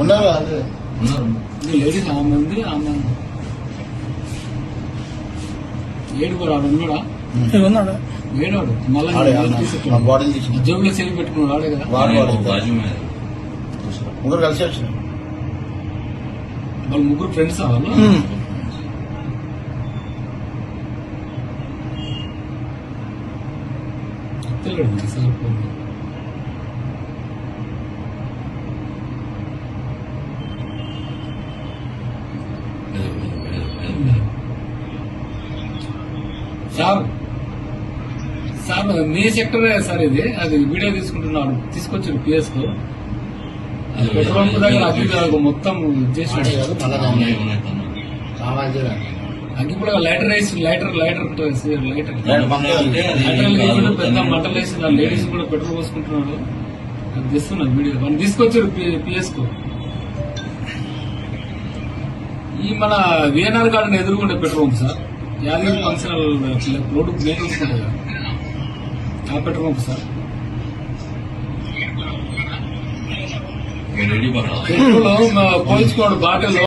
ఉన్నారు అదే లేడీస్ ఆమె ఉంది. ఆమె ఏడుగురు ఆడు ఉన్నాడా? ఉన్నాడు ఏడాడు మళ్ళీ బాడీలు తీసుకున్నాడు జోబులో సెల్ పెట్టుకున్నాడు ఆడే కదా. ముగ్గురు కలిసి వచ్చిన వాళ్ళు ముగ్గురు ఫ్రెండ్స్ వాళ్ళు. తెలియదు సార్. సార్ సార్ మీ సెక్టరే సార్ ఇది. అది వీడియో తీసుకుంటున్నాడు, తీసుకొచ్చారు పిఎస్ కు. పెట్రోల్ బంక్ దగ్గర అగ్గి మొత్తం చేసినాడు. అగ్గిపుడ లైటర్ వేసి లైటర్ పెద్ద మంటలు వేసి లేడీస్ కూడా పెట్రోల్ పోసుకుంటున్నాడు. అది తీస్తున్నాడు వీడియో. మనం తీసుకొచ్చారు పిఎస్ కు. ఈ మన విఎన్ఆర్ గార్డెన్ ఎదురుగుండే petrol pump sir. Yadagiri functional road main ఉంటుంది కదా, ఆ పెట్రోల్ పంప్ సార్. పెట్రోల్ పోల్చుకోండి బాటిల్